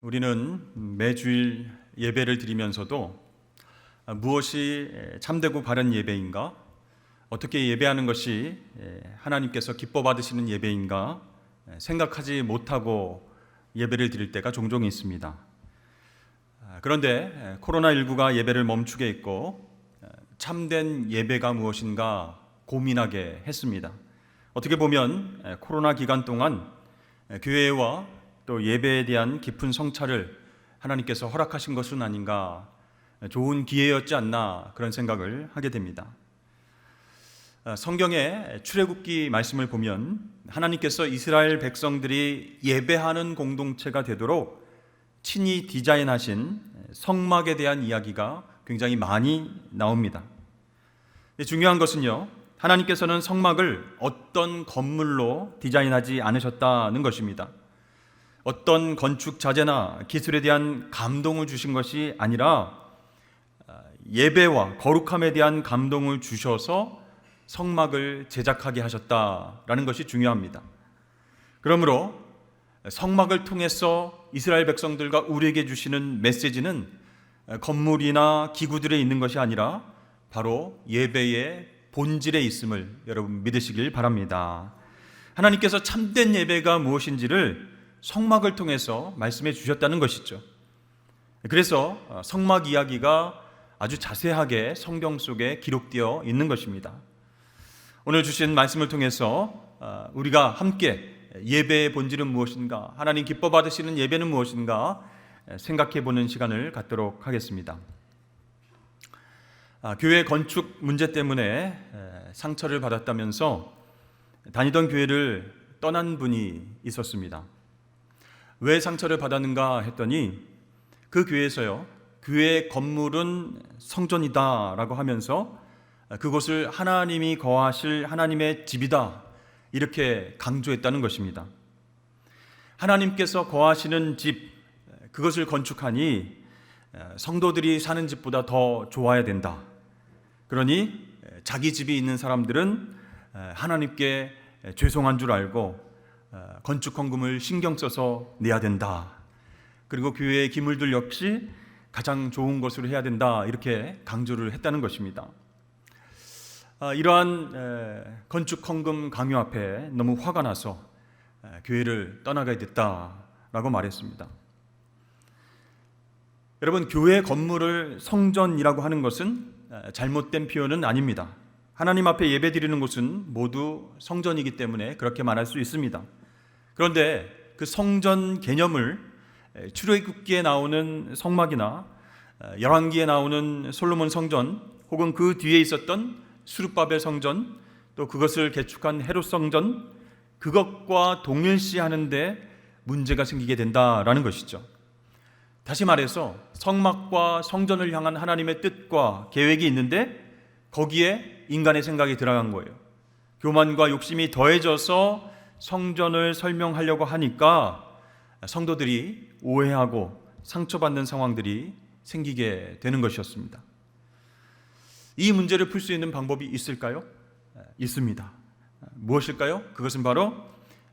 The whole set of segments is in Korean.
우리는 매주일 예배를 드리면서도 무엇이 참되고 바른 예배인가? 어떻게 예배하는 것이 하나님께서 기뻐 받으시는 예배인가? 생각하지 못하고 예배를 드릴 때가 종종 있습니다. 그런데 코로나19가 예배를 멈추게 했고 참된 예배가 무엇인가 고민하게 했습니다. 어떻게 보면 코로나 기간 동안 교회와 또 예배에 대한 깊은 성찰을 하나님께서 허락하신 것은 아닌가, 좋은 기회였지 않나 그런 생각을 하게 됩니다. 성경의 출애굽기 말씀을 보면 하나님께서 이스라엘 백성들이 예배하는 공동체가 되도록 친히 디자인하신 성막에 대한 이야기가 굉장히 많이 나옵니다. 중요한 것은요, 하나님께서는 성막을 어떤 건물로 디자인하지 않으셨다는 것입니다. 어떤 건축 자재나 기술에 대한 감동을 주신 것이 아니라 예배와 거룩함에 대한 감동을 주셔서 성막을 제작하게 하셨다라는 것이 중요합니다. 그러므로 성막을 통해서 이스라엘 백성들과 우리에게 주시는 메시지는 건물이나 기구들에 있는 것이 아니라 바로 예배의 본질에 있음을 여러분 믿으시길 바랍니다. 하나님께서 참된 예배가 무엇인지를 성막을 통해서 말씀해 주셨다는 것이죠. 그래서 성막 이야기가 아주 자세하게 성경 속에 기록되어 있는 것입니다. 오늘 주신 말씀을 통해서 우리가 함께 예배의 본질은 무엇인가, 하나님 기뻐 받으시는 예배는 무엇인가 생각해 보는 시간을 갖도록 하겠습니다. 교회 건축 문제 때문에 상처를 받았다면서 다니던 교회를 떠난 분이 있었습니다. 왜 상처를 받았는가 했더니 그 교회에서요, 교회 건물은 성전이다 라고 하면서 그곳을 하나님이 거하실 하나님의 집이다 이렇게 강조했다는 것입니다. 하나님께서 거하시는 집, 그것을 건축하니 성도들이 사는 집보다 더 좋아야 된다. 그러니 자기 집이 있는 사람들은 하나님께 죄송한 줄 알고 건축 헌금을 신경 써서 내야 된다. 그리고 교회의 기물들 역시 가장 좋은 것으로 해야 된다. 이렇게 강조를 했다는 것입니다. 이러한 건축 헌금 강요 앞에 너무 화가 나서 교회를 떠나게 됐다라고 말했습니다. 여러분, 교회 건물을 성전이라고 하는 것은 잘못된 표현은 아닙니다. 하나님 앞에 예배 드리는 곳은 모두 성전이기 때문에 그렇게 말할 수 있습니다. 그런데 그 성전 개념을 출애굽기에 나오는 성막이나 열왕기에 나오는 솔로몬 성전, 혹은 그 뒤에 있었던 수룹바벨 성전, 또 그것을 개축한 헤롯 성전, 그것과 동일시하는데 문제가 생기게 된다라는 것이죠. 다시 말해서 성막과 성전을 향한 하나님의 뜻과 계획이 있는데 거기에 인간의 생각이 들어간 거예요. 교만과 욕심이 더해져서 성전을 설명하려고 하니까 성도들이 오해하고 상처받는 상황들이 생기게 되는 것이었습니다. 이 문제를 풀 수 있는 방법이 있을까요? 있습니다. 무엇일까요? 그것은 바로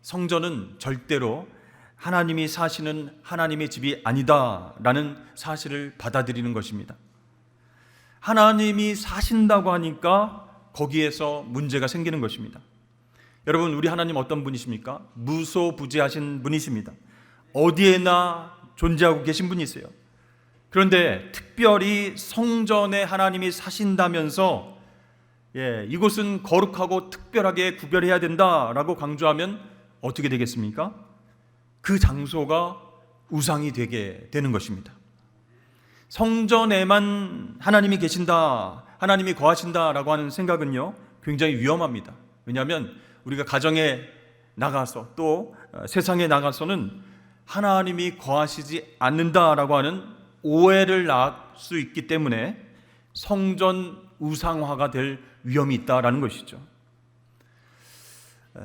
성전은 절대로 하나님이 사시는 하나님의 집이 아니다라는 사실을 받아들이는 것입니다. 하나님이 사신다고 하니까 거기에서 문제가 생기는 것입니다. 여러분, 우리 하나님 어떤 분이십니까? 무소부재하신 분이십니다. 어디에나 존재하고 계신 분이세요. 그런데 특별히 성전에 하나님이 사신다면서 이곳은 거룩하고 특별하게 구별해야 된다라고 강조하면 어떻게 되겠습니까? 그 장소가 우상이 되게 되는 것입니다. 성전에만 하나님이 계신다, 하나님이 거하신다라고 하는 생각은요, 굉장히 위험합니다. 왜냐하면 우리가 가정에 나가서 또 세상에 나가서는 하나님이 거하시지 않는다라고 하는 오해를 낳을 수 있기 때문에 성전 우상화가 될 위험이 있다라는 것이죠.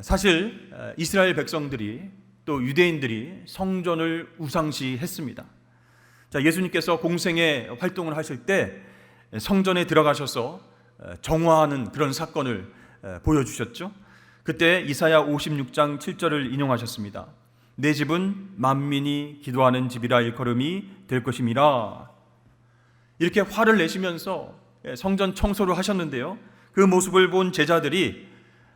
사실 이스라엘 백성들이 또 유대인들이 성전을 우상시했습니다. 예수님께서 공생의 활동을 하실 때 성전에 들어가셔서 정화하는 그런 사건을 보여주셨죠. 그때 이사야 56장 7절을 인용하셨습니다. 내 집은 만민이 기도하는 집이라 일컬음이 될 것임이라. 이렇게 화를 내시면서 성전 청소를 하셨는데요, 그 모습을 본 제자들이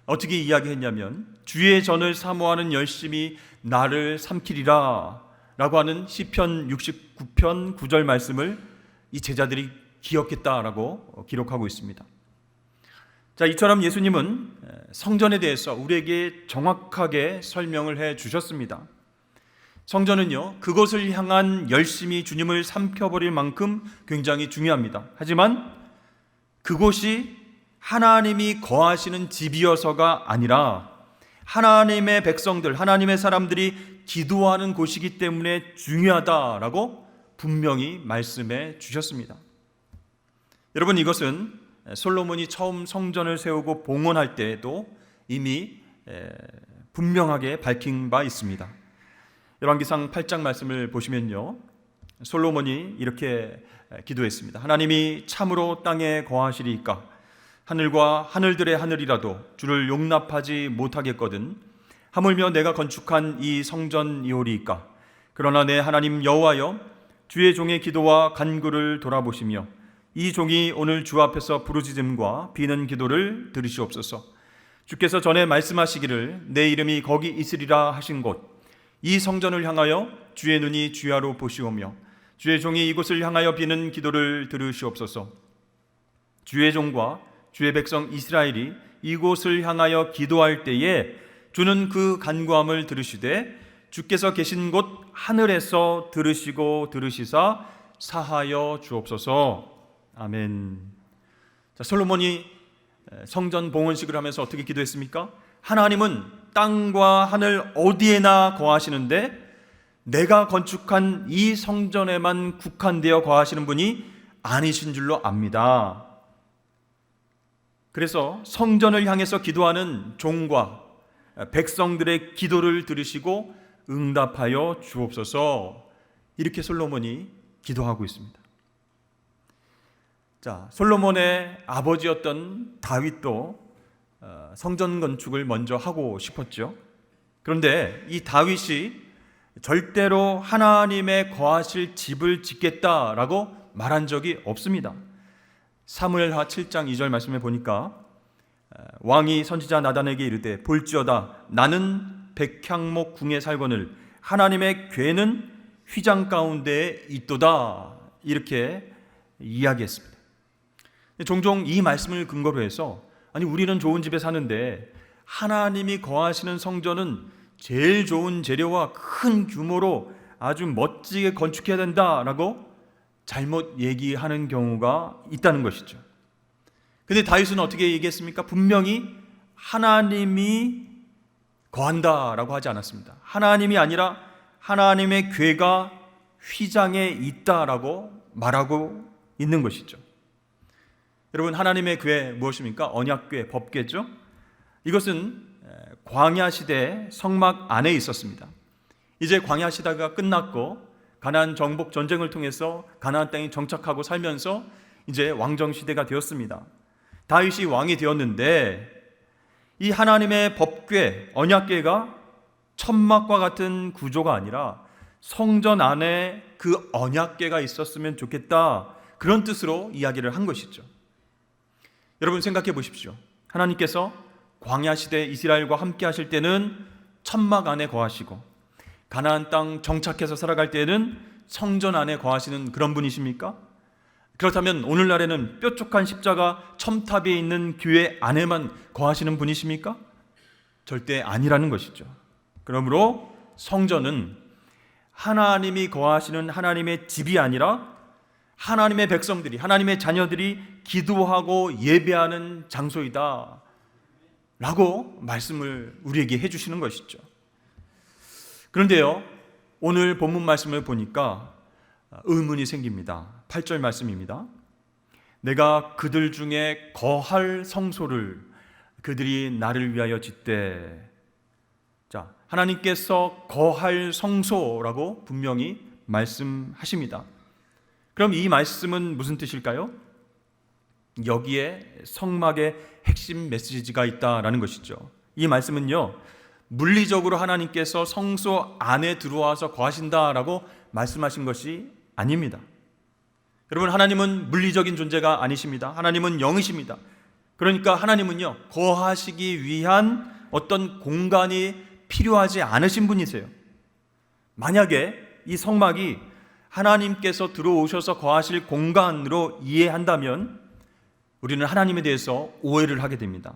어떻게 이야기했냐면 주의 전을 사모하는 열심이 나를 삼키리라 라고 하는 시편 69편 9절 말씀을 이 제자들이 기억했다라고 기록하고 있습니다. 자, 이처럼 예수님은 성전에 대해서 우리에게 정확하게 설명을 해 주셨습니다. 성전은요, 그것을 향한 열심이 주님을 삼켜버릴 만큼 굉장히 중요합니다. 하지만 그곳이 하나님이 거하시는 집이어서가 아니라 하나님의 백성들, 하나님의 사람들이 기도하는 곳이기 때문에 중요하다라고 분명히 말씀해 주셨습니다. 여러분, 이것은 솔로몬이 처음 성전을 세우고 봉헌할 때에도 이미 분명하게 밝힌 바 있습니다. 열왕기상 8장 말씀을 보시면요, 솔로몬이 이렇게 기도했습니다. 하나님이 참으로 땅에 거하시리이까? 하늘과 하늘들의 하늘이라도 주를 용납하지 못하겠거든. 하물며 내가 건축한 이 성전이오리이까? 그러나 내 하나님 여호와여, 주의 종의 기도와 간구를 돌아보시며 이 종이 오늘 주 앞에서 부르짖음과 비는 기도를 들으시옵소서. 주께서 전에 말씀하시기를 내 이름이 거기 있으리라 하신 곳, 이 성전을 향하여 주의 눈이 주야로 보시오며 주의 종이 이곳을 향하여 비는 기도를 들으시옵소서. 주의 종과 주의 백성 이스라엘이 이곳을 향하여 기도할 때에 주는 그 간구함을 들으시되 주께서 계신 곳 하늘에서 들으시고 들으시사 사하여 주옵소서. 아멘. 자, 솔로몬이 성전 봉헌식을 하면서 어떻게 기도했습니까? 하나님은 땅과 하늘 어디에나 거하시는데 내가 건축한 이 성전에만 국한되어 거하시는 분이 아니신 줄로 압니다. 그래서 성전을 향해서 기도하는 종과 백성들의 기도를 들으시고 응답하여 주옵소서. 이렇게 솔로몬이 기도하고 있습니다. 자, 솔로몬의 아버지였던 다윗도 성전 건축을 먼저 하고 싶었죠. 그런데 이 다윗이 절대로 하나님의 거하실 집을 짓겠다라고 말한 적이 없습니다. 사무엘하 7장 2절 말씀에 보니까 왕이 선지자 나단에게 이르되 볼지어다 나는 백향목 궁에 살거늘 하나님의 궤는 휘장 가운데에 있도다, 이렇게 이야기했습니다. 종종 이 말씀을 근거로 해서 아니 우리는 좋은 집에 사는데 하나님이 거하시는 성전은 제일 좋은 재료와 큰 규모로 아주 멋지게 건축해야 된다라고 잘못 얘기하는 경우가 있다는 것이죠. 근데 다윗은 어떻게 얘기했습니까? 분명히 하나님이 거한다라고 하지 않았습니다. 하나님이 아니라 하나님의 궤가 휘장에 있다라고 말하고 있는 것이죠. 여러분, 하나님의 궤 무엇입니까? 언약궤, 법궤죠. 이것은 광야 시대 성막 안에 있었습니다. 이제 광야 시대가 끝났고 가나안 정복 전쟁을 통해서 가나안 땅에 정착하고 살면서 이제 왕정 시대가 되었습니다. 다윗이 왕이 되었는데 이 하나님의 법궤, 언약궤가 천막과 같은 구조가 아니라 성전 안에 그 언약궤가 있었으면 좋겠다, 그런 뜻으로 이야기를 한 것이죠. 여러분 생각해 보십시오. 하나님께서 광야 시대 이스라엘과 함께 하실 때는 천막 안에 거하시고 가나안 땅 정착해서 살아갈 때는 성전 안에 거하시는 그런 분이십니까? 그렇다면 오늘날에는 뾰족한 십자가 첨탑에 있는 교회 안에만 거하시는 분이십니까? 절대 아니라는 것이죠. 그러므로 성전은 하나님이 거하시는 하나님의 집이 아니라 하나님의 백성들이, 하나님의 자녀들이 기도하고 예배하는 장소이다 라고 말씀을 우리에게 해주시는 것이죠. 그런데요, 오늘 본문 말씀을 보니까 의문이 생깁니다. 8절 말씀입니다. 내가 그들 중에 거할 성소를 그들이 나를 위하여 짓되. 자, 하나님께서 거할 성소라고 분명히 말씀하십니다. 그럼 이 말씀은 무슨 뜻일까요? 여기에 성막의 핵심 메시지가 있다라는 것이죠. 이 말씀은요, 물리적으로 하나님께서 성소 안에 들어와서 거하신다라고 말씀하신 것이 아닙니다. 여러분, 하나님은 물리적인 존재가 아니십니다. 하나님은 영이십니다. 그러니까 하나님은요, 거하시기 위한 어떤 공간이 필요하지 않으신 분이세요. 만약에 이 성막이 하나님께서 들어오셔서 거하실 공간으로 이해한다면 우리는 하나님에 대해서 오해를 하게 됩니다.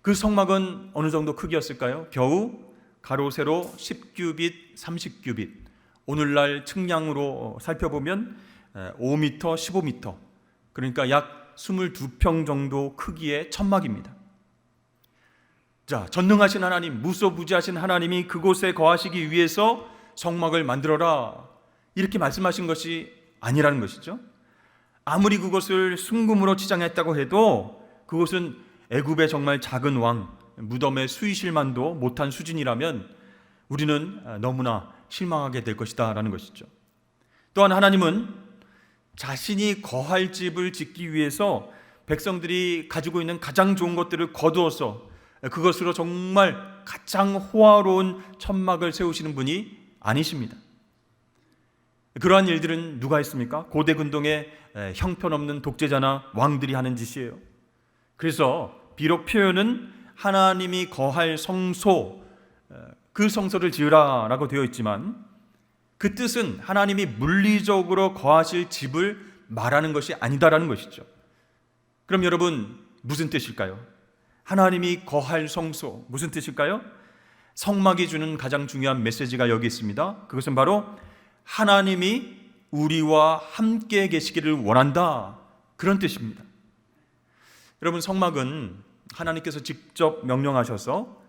그 성막은 어느 정도 크기였을까요? 겨우 가로 세로 10규빗, 30규빗. 오늘날 측량으로 살펴보면 5m, 15m. 그러니까 약 22평 정도 크기의 천막입니다. 자, 전능하신 하나님, 무소부지하신 하나님이 그곳에 거하시기 위해서 성막을 만들어라, 이렇게 말씀하신 것이 아니라는 것이죠. 아무리 그것을 순금으로 치장했다고 해도 그것은 애굽의 정말 작은 왕, 무덤의 수의실만도 못한 수준이라면 우리는 너무나 실망하게 될 것이다 라는 것이죠. 또한 하나님은 자신이 거할 집을 짓기 위해서 백성들이 가지고 있는 가장 좋은 것들을 거두어서 그것으로 정말 가장 호화로운 천막을 세우시는 분이 아니십니다. 그러한 일들은 누가 했습니까? 고대 근동의 형편없는 독재자나 왕들이 하는 짓이에요. 그래서 비록 표현은 하나님이 거할 성소, 그 성소를 지으라 라고 되어 있지만 그 뜻은 하나님이 물리적으로 거하실 집을 말하는 것이 아니다라는 것이죠. 그럼 여러분, 무슨 뜻일까요? 하나님이 거할 성소, 무슨 뜻일까요? 성막이 주는 가장 중요한 메시지가 여기 있습니다. 그것은 바로 하나님이 우리와 함께 계시기를 원한다, 그런 뜻입니다. 여러분, 성막은 하나님께서 직접 명령하셔서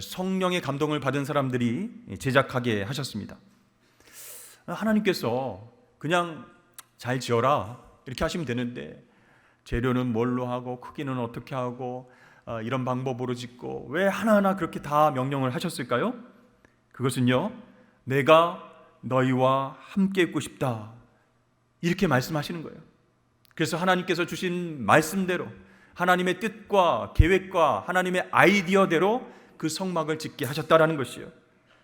성령의 감동을 받은 사람들이 제작하게 하셨습니다. 하나님께서 그냥 잘 지어라 이렇게 하시면 되는데 재료는 뭘로 하고 크기는 어떻게 하고 이런 방법으로 짓고 왜 하나하나 그렇게 다 명령을 하셨을까요? 그것은요, 내가 너희와 함께 있고 싶다, 이렇게 말씀하시는 거예요. 그래서 하나님께서 주신 말씀대로 하나님의 뜻과 계획과 하나님의 아이디어대로 그 성막을 짓게 하셨다라는 것이요.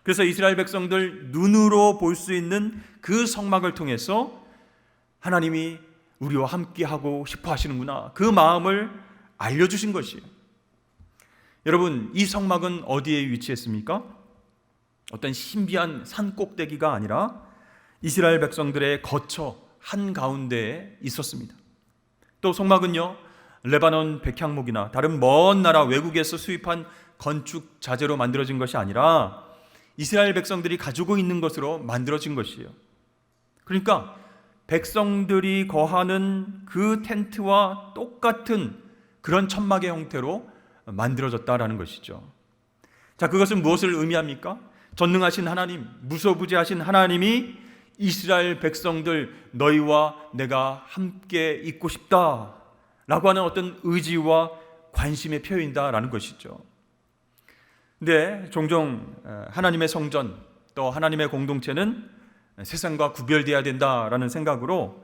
그래서 이스라엘 백성들 눈으로 볼 수 있는 그 성막을 통해서 하나님이 우리와 함께 하고 싶어 하시는구나, 그 마음을 알려주신 것이에요. 여러분, 이 성막은 어디에 위치했습니까? 어떤 신비한 산 꼭대기가 아니라 이스라엘 백성들의 거처 한가운데에 있었습니다. 또 성막은요, 레바논 백향목이나 다른 먼 나라 외국에서 수입한 건축 자재로 만들어진 것이 아니라 이스라엘 백성들이 가지고 있는 것으로 만들어진 것이에요. 그러니까 백성들이 거하는 그 텐트와 똑같은 그런 천막의 형태로 만들어졌다라는 것이죠. 자, 그것은 무엇을 의미합니까? 전능하신 하나님, 무소부지하신 하나님이 이스라엘 백성들 너희와 내가 함께 있고 싶다 라고 하는 어떤 의지와 관심의 표현이다라는 것이죠. 근데 종종 하나님의 성전, 또 하나님의 공동체는 세상과 구별되어야 된다라는 생각으로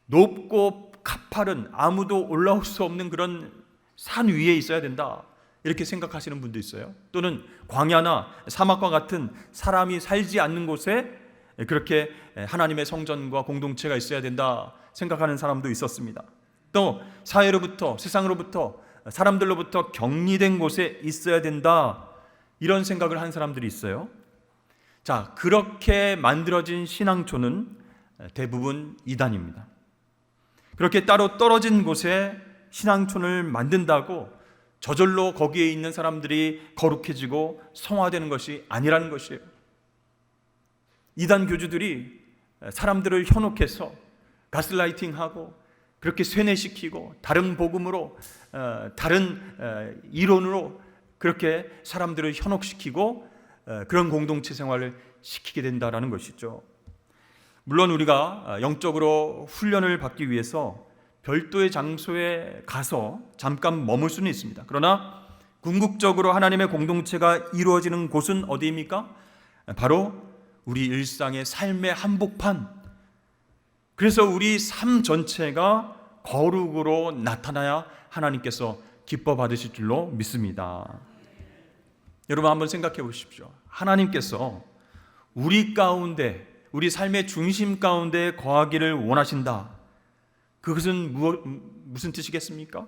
높고 가파른 아무도 올라올 수 없는 그런 산 위에 있어야 된다, 이렇게 생각하시는 분도 있어요. 또는 광야나 사막과 같은 사람이 살지 않는 곳에 그렇게 하나님의 성전과 공동체가 있어야 된다 생각하는 사람도 있었습니다. 또 사회로부터, 세상으로부터, 사람들로부터 격리된 곳에 있어야 된다, 이런 생각을 한 사람들이 있어요. 자, 그렇게 만들어진 신앙촌은 대부분 이단입니다. 그렇게 따로 떨어진 곳에 신앙촌을 만든다고 저절로 거기에 있는 사람들이 거룩해지고 성화되는 것이 아니라는 것이에요. 이단 교주들이 사람들을 현혹해서 가스라이팅하고 그렇게 쇠뇌시키고 다른 복음으로, 다른 이론으로 그렇게 사람들을 현혹시키고 그런 공동체 생활을 시키게 된다는 것이죠. 물론 우리가 영적으로 훈련을 받기 위해서 별도의 장소에 가서 잠깐 머물 수는 있습니다. 그러나 궁극적으로 하나님의 공동체가 이루어지는 곳은 어디입니까? 바로 우리 일상의 삶의 한복판. 그래서 우리 삶 전체가 거룩으로 나타나야 하나님께서 기뻐 받으실 줄로 믿습니다. 여러분 한번 생각해 보십시오. 하나님께서 우리 가운데, 우리 삶의 중심 가운데 거하기를 원하신다. 그것은 무슨 뜻이겠습니까?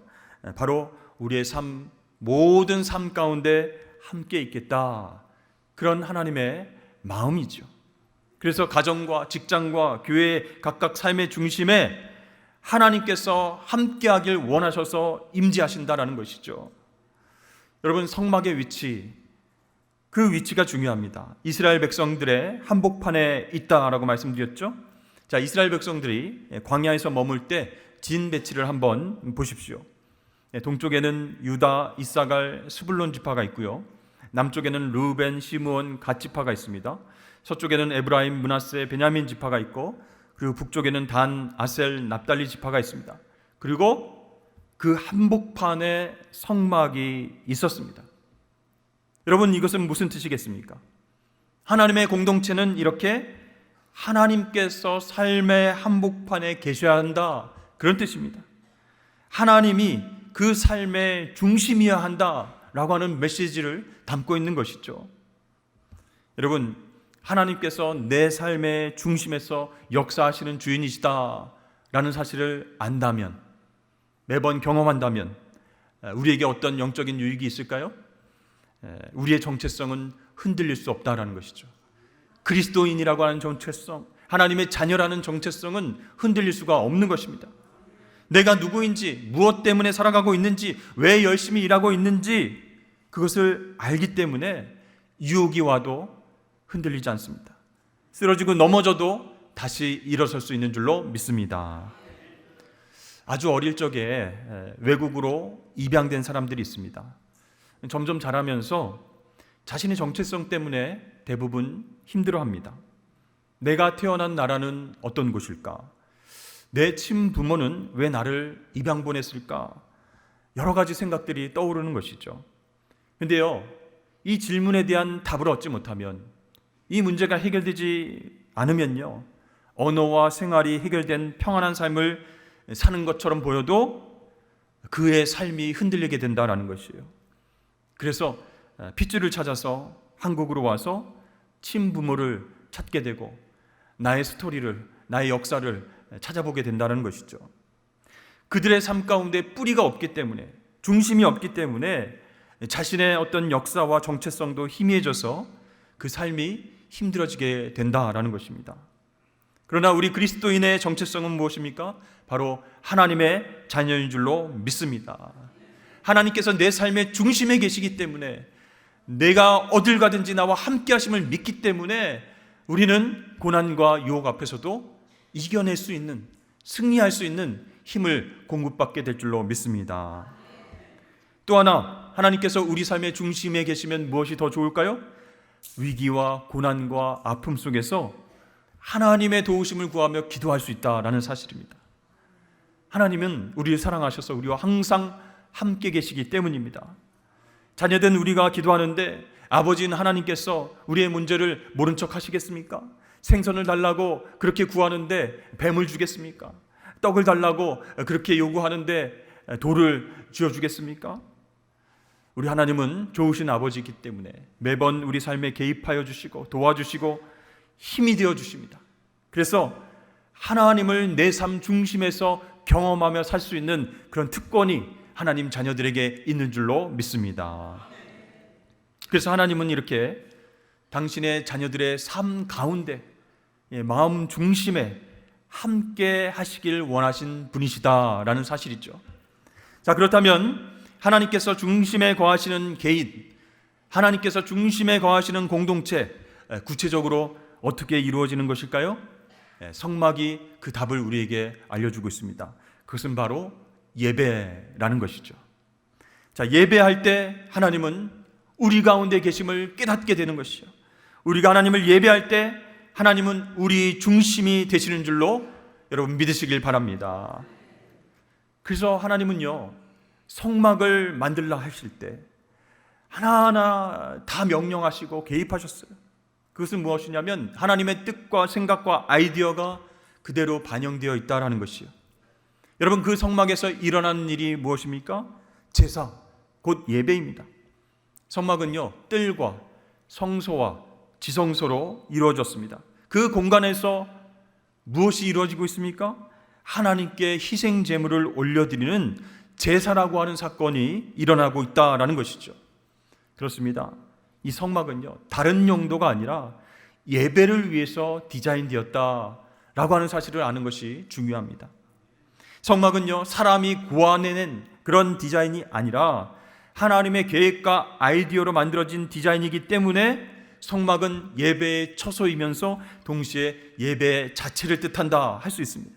바로 우리의 삶, 모든 삶 가운데 함께 있겠다. 그런 하나님의 마음이죠. 그래서 가정과 직장과 교회의 각각 삶의 중심에 하나님께서 함께하길 원하셔서 임재하신다라는 것이죠. 여러분, 성막의 위치, 그 위치가 중요합니다. 이스라엘 백성들의 한복판에 있다라고 말씀드렸죠. 자, 이스라엘 백성들이 광야에서 머물 때 진 배치를 한번 보십시오. 동쪽에는 유다, 이사갈, 스불론 지파가 있고요. 남쪽에는 르우벤, 시므온, 갓 지파가 있습니다. 서쪽에는 에브라임, 므낫세, 베냐민 지파가 있고, 그리고 북쪽에는 단, 아셀, 납달리 지파가 있습니다. 그리고 그 한복판에 성막이 있었습니다. 여러분, 이것은 무슨 뜻이겠습니까? 하나님의 공동체는 이렇게 하나님께서 삶의 한복판에 계셔야 한다, 그런 뜻입니다. 하나님이 그 삶의 중심이어야 한다라고 하는 메시지를 담고 있는 것이죠. 여러분, 하나님께서 내 삶의 중심에서 역사하시는 주인이시다라는 사실을 안다면, 매번 경험한다면 우리에게 어떤 영적인 유익이 있을까요? 우리의 정체성은 흔들릴 수 없다라는 것이죠. 그리스도인이라고 하는 정체성, 하나님의 자녀라는 정체성은 흔들릴 수가 없는 것입니다. 내가 누구인지, 무엇 때문에 살아가고 있는지, 왜 열심히 일하고 있는지 그것을 알기 때문에 유혹이 와도 흔들리지 않습니다. 쓰러지고 넘어져도 다시 일어설 수 있는 줄로 믿습니다. 아주 어릴 적에 외국으로 입양된 사람들이 있습니다. 점점 자라면서 자신의 정체성 때문에 대부분 힘들어합니다. 내가 태어난 나라는 어떤 곳일까? 내 친부모는 왜 나를 입양 보냈을까? 여러 가지 생각들이 떠오르는 것이죠. 그런데요, 이 질문에 대한 답을 얻지 못하면, 이 문제가 해결되지 않으면요, 언어와 생활이 해결된 평안한 삶을 사는 것처럼 보여도 그의 삶이 흔들리게 된다는 것이에요. 그래서 핏줄을 찾아서 한국으로 와서 친부모를 찾게 되고 나의 스토리를, 나의 역사를 찾아보게 된다는 것이죠. 그들의 삶 가운데 뿌리가 없기 때문에, 중심이 없기 때문에 자신의 어떤 역사와 정체성도 희미해져서 그 삶이 힘들어지게 된다라는 것입니다. 그러나 우리 그리스도인의 정체성은 무엇입니까? 바로 하나님의 자녀인 줄로 믿습니다. 하나님께서 내 삶의 중심에 계시기 때문에, 내가 어딜 가든지 나와 함께 하심을 믿기 때문에 우리는 고난과 유혹 앞에서도 이겨낼 수 있는, 승리할 수 있는 힘을 공급받게 될 줄로 믿습니다. 또 하나, 하나님께서 우리 삶의 중심에 계시면 무엇이 더 좋을까요? 위기와 고난과 아픔 속에서 하나님의 도우심을 구하며 기도할 수 있다라는 사실입니다. 하나님은 우리를 사랑하셔서 우리와 항상 함께 계시기 때문입니다. 자녀된 우리가 기도하는데 아버지인 하나님께서 우리의 문제를 모른 척 하시겠습니까? 생선을 달라고 그렇게 구하는데 뱀을 주겠습니까? 떡을 달라고 그렇게 요구하는데 돌을 쥐어주겠습니까? 우리 하나님은 좋으신 아버지이기 때문에 매번 우리 삶에 개입하여 주시고 도와주시고 힘이 되어 주십니다. 그래서 하나님을 내 삶 중심에서 경험하며 살 수 있는 그런 특권이 하나님 자녀들에게 있는 줄로 믿습니다. 그래서 하나님은 이렇게 당신의 자녀들의 삶 가운데, 마음 중심에 함께 하시길 원하신 분이시다라는 사실이죠. 자, 그렇다면 하나님께서 중심에 거하시는 개인, 하나님께서 중심에 거하시는 공동체, 구체적으로 어떻게 이루어지는 것일까요? 성막이 그 답을 우리에게 알려주고 있습니다. 그것은 바로 예배라는 것이죠. 자, 예배할 때 하나님은 우리 가운데 계심을 깨닫게 되는 것이죠. 우리가 하나님을 예배할 때 하나님은 우리 중심이 되시는 줄로 여러분 믿으시길 바랍니다. 그래서 하나님은요, 성막을 만들라 하실 때 하나하나 다 명령하시고 개입하셨어요. 그것은 무엇이냐면 하나님의 뜻과 생각과 아이디어가 그대로 반영되어 있다는 것이요. 여러분, 그 성막에서 일어나는 일이 무엇입니까? 제사, 곧 예배입니다. 성막은요, 뜰과 성소와 지성소로 이루어졌습니다. 그 공간에서 무엇이 이루어지고 있습니까? 하나님께 희생 제물을 올려드리는 제사라고 하는 사건이 일어나고 있다라는 것이죠. 그렇습니다. 이 성막은요, 다른 용도가 아니라 예배를 위해서 디자인되었다라고 하는 사실을 아는 것이 중요합니다. 성막은요, 사람이 고안해낸 그런 디자인이 아니라 하나님의 계획과 아이디어로 만들어진 디자인이기 때문에 성막은 예배의 처소이면서 동시에 예배 자체를 뜻한다 할 수 있습니다.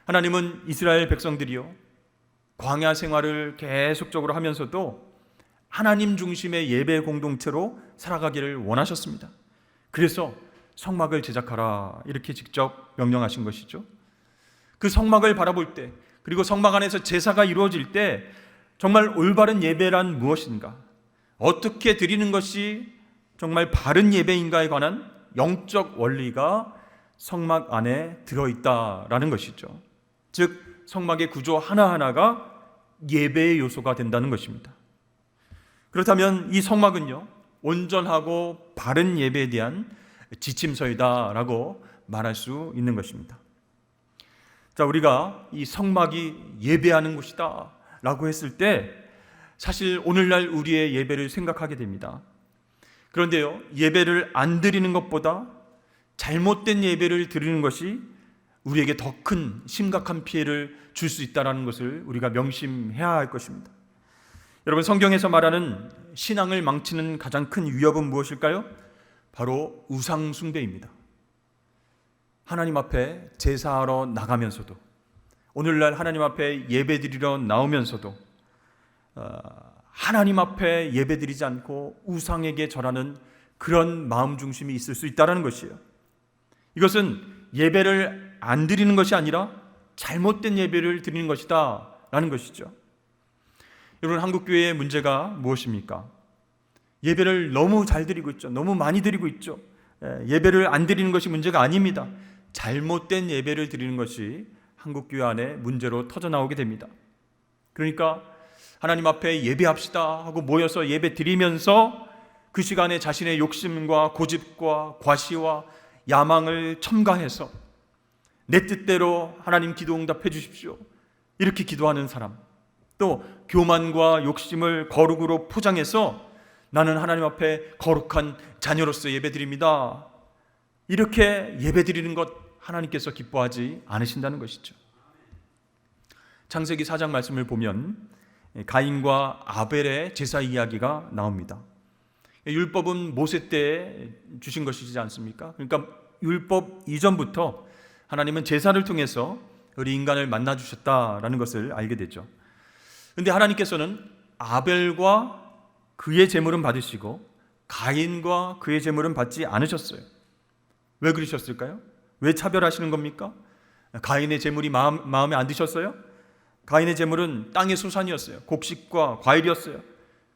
하나님은 이스라엘 백성들이요, 광야 생활을 계속적으로 하면서도 하나님 중심의 예배 공동체로 살아가기를 원하셨습니다. 그래서 성막을 제작하라 이렇게 직접 명령하신 것이죠. 그 성막을 바라볼 때, 그리고 성막 안에서 제사가 이루어질 때 정말 올바른 예배란 무엇인가, 어떻게 드리는 것이 정말 바른 예배인가에 관한 영적 원리가 성막 안에 들어있다라는 것이죠. 즉 성막의 구조 하나하나가 예배의 요소가 된다는 것입니다. 그렇다면 이 성막은요, 온전하고 바른 예배에 대한 지침서이다라고 말할 수 있는 것입니다. 자, 우리가 이 성막이 예배하는 곳이다 라고 했을 때 사실 오늘날 우리의 예배를 생각하게 됩니다. 그런데요, 예배를 안 드리는 것보다 잘못된 예배를 드리는 것이 우리에게 더 큰 심각한 피해를 줄 수 있다는 것을 우리가 명심해야 할 것입니다. 여러분, 성경에서 말하는 신앙을 망치는 가장 큰 위협은 무엇일까요? 바로 우상 숭배입니다. 하나님 앞에 제사하러 나가면서도, 오늘날 하나님 앞에 예배드리러 나오면서도 하나님 앞에 예배드리지 않고 우상에게 절하는 그런 마음 중심이 있을 수 있다는 것이에요. 이것은 예배를 안 드리는 것이 아니라 잘못된 예배를 드리는 것이다 라는 것이죠. 여러분, 한국교회의 문제가 무엇입니까? 예배를 너무 잘 드리고 있죠. 너무 많이 드리고 있죠. 예배를 안 드리는 것이 문제가 아닙니다. 잘못된 예배를 드리는 것이 한국교회 안에 문제로 터져나오게 됩니다. 그러니까 하나님 앞에 예배합시다 하고 모여서 예배 드리면서 그 시간에 자신의 욕심과 고집과 과시와 야망을 첨가해서 내 뜻대로 하나님 기도 응답해 주십시오 이렇게 기도하는 사람, 또 교만과 욕심을 거룩으로 포장해서 나는 하나님 앞에 거룩한 자녀로서 예배드립니다 이렇게 예배드리는 것 하나님께서 기뻐하지 않으신다는 것이죠. 창세기 4장 말씀을 보면 가인과 아벨의 제사 이야기가 나옵니다. 율법은 모세 때 주신 것이지 않습니까? 그러니까 율법 이전부터 하나님은 제사를 통해서 우리 인간을 만나 주셨다라는 것을 알게 되죠. 그런데 하나님께서는 아벨과 그의 제물은 받으시고 가인과 그의 제물은 받지 않으셨어요. 왜 그러셨을까요? 왜 차별하시는 겁니까? 가인의 제물이 마음에 안 드셨어요? 가인의 제물은 땅의 소산이었어요. 곡식과 과일이었어요.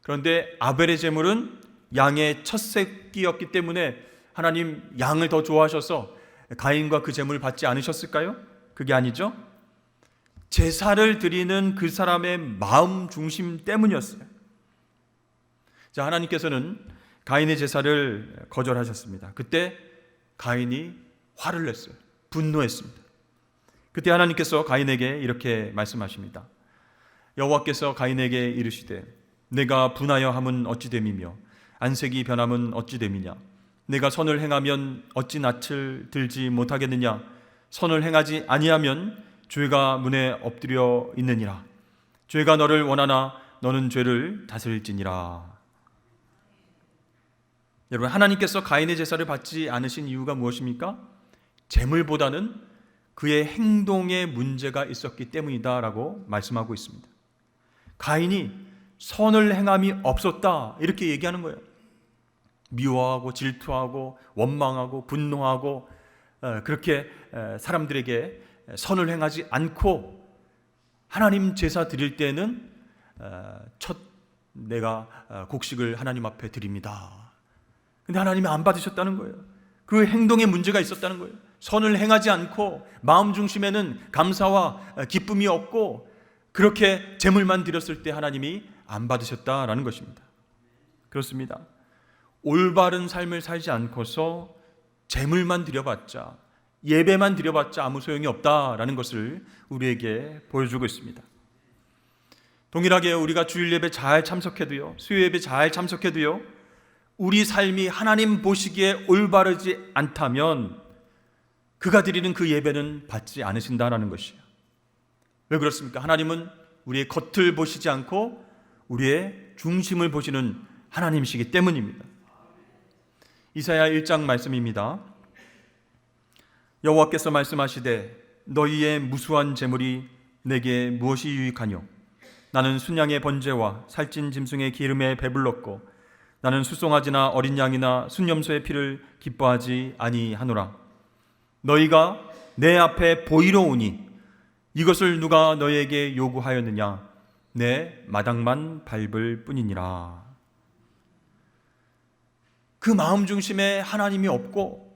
그런데 아벨의 제물은 양의 첫 새끼였기 때문에 하나님 양을 더 좋아하셔서 가인과 그 제물을 받지 않으셨을까요? 그게 아니죠. 제사를 드리는 그 사람의 마음 중심 때문이었어요. 자, 하나님께서는 가인의 제사를 거절하셨습니다. 그때 가인이 화를 냈어요. 분노했습니다. 그때 하나님께서 가인에게 이렇게 말씀하십니다. 여호와께서 가인에게 이르시되 내가 분하여 함은 어찌 됨이며 안색이 변함은 어찌 됨이냐. 내가 선을 행하면 어찌 낯을 들지 못하겠느냐. 선을 행하지 아니하면 죄가 문에 엎드려 있느니라. 죄가 너를 원하나 너는 죄를 다스릴지니라. 여러분, 하나님께서 가인의 제사를 받지 않으신 이유가 무엇입니까? 제물보다는 그의 행동에 문제가 있었기 때문이다라고 말씀하고 있습니다. 가인이 선을 행함이 없었다 이렇게 얘기하는 거예요. 미워하고 질투하고 원망하고 분노하고 그렇게 사람들에게 선을 행하지 않고 하나님 제사 드릴 때는 내가 곡식을 하나님 앞에 드립니다. 근데 하나님이 안 받으셨다는 거예요. 그 행동에 문제가 있었다는 거예요. 선을 행하지 않고 마음 중심에는 감사와 기쁨이 없고 그렇게 제물만 드렸을 때 하나님이 안 받으셨다라는 것입니다. 그렇습니다. 올바른 삶을 살지 않고서 재물만 드려봤자, 예배만 드려봤자 아무 소용이 없다라는 것을 우리에게 보여주고 있습니다. 동일하게 우리가 주일 예배 잘 참석해도요, 수요 예배 잘 참석해도요, 우리 삶이 하나님 보시기에 올바르지 않다면 그가 드리는 그 예배는 받지 않으신다라는 것이에요. 왜 그렇습니까? 하나님은 우리의 겉을 보시지 않고 우리의 중심을 보시는 하나님이시기 때문입니다. 이사야 1장 말씀입니다. 여호와께서 말씀하시되 너희의 무수한 재물이 내게 무엇이 유익하뇨? 나는 순양의 번제와 살찐 짐승의 기름에 배불렀고 나는 수송아지나 어린 양이나 순염소의 피를 기뻐하지 아니하노라. 너희가 내 앞에 보이러 오니 이것을 누가 너희에게 요구하였느냐? 내 마당만 밟을 뿐이니라. 그 마음 중심에 하나님이 없고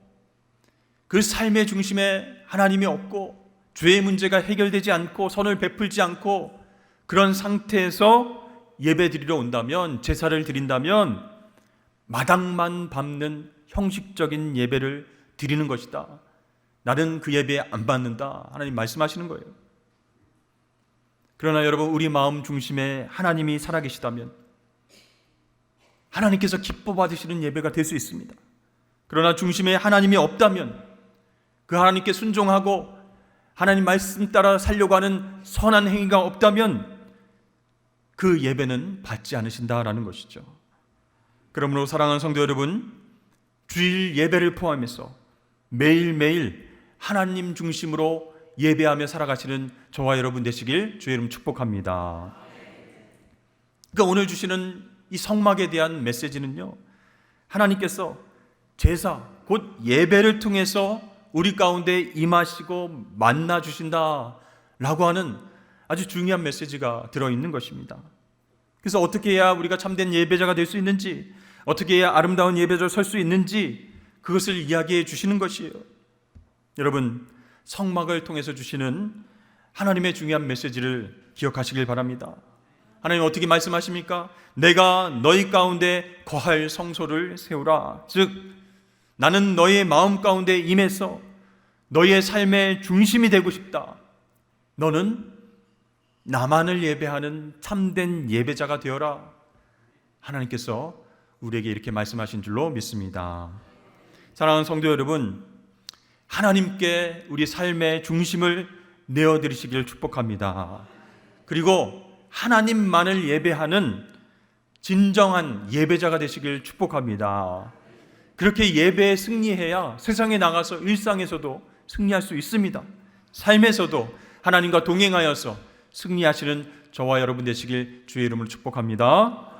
그 삶의 중심에 하나님이 없고 죄의 문제가 해결되지 않고 선을 베풀지 않고 그런 상태에서 예배 드리러 온다면, 제사를 드린다면 마당만 밟는 형식적인 예배를 드리는 것이다. 나는 그 예배에 안 받는다. 하나님 말씀하시는 거예요. 그러나 여러분, 우리 마음 중심에 하나님이 살아계시다면 하나님께서 기뻐 받으시는 예배가 될 수 있습니다. 그러나 중심에 하나님이 없다면, 그 하나님께 순종하고 하나님 말씀 따라 살려고 하는 선한 행위가 없다면 그 예배는 받지 않으신다라는 것이죠. 그러므로 사랑하는 성도 여러분, 주일 예배를 포함해서 매일매일 하나님 중심으로 예배하며 살아가시는 저와 여러분 되시길 주의 이름 축복합니다. 그러니까 오늘 주시는 이 성막에 대한 메시지는요, 하나님께서 제사, 곧 예배를 통해서 우리 가운데 임하시고 만나 주신다라고 하는 아주 중요한 메시지가 들어있는 것입니다. 그래서 어떻게 해야 우리가 참된 예배자가 될 수 있는지, 어떻게 해야 아름다운 예배자로 설 수 있는지 그것을 이야기해 주시는 것이에요. 여러분, 성막을 통해서 주시는 하나님의 중요한 메시지를 기억하시길 바랍니다. 하나님 어떻게 말씀하십니까? 내가 너희 가운데 거할 성소를 세우라. 즉 나는 너희의 마음 가운데 임해서 너희의 삶의 중심이 되고 싶다. 너는 나만을 예배하는 참된 예배자가 되어라. 하나님께서 우리에게 이렇게 말씀하신 줄로 믿습니다. 사랑하는 성도 여러분, 하나님께 우리 삶의 중심을 내어드리시기를 축복합니다. 그리고 하나님만을 예배하는 진정한 예배자가 되시길 축복합니다. 그렇게 예배에 승리해야 세상에 나가서 일상에서도 승리할 수 있습니다. 삶에서도 하나님과 동행하여서 승리하시는 저와 여러분 되시길 주의 이름으로 축복합니다.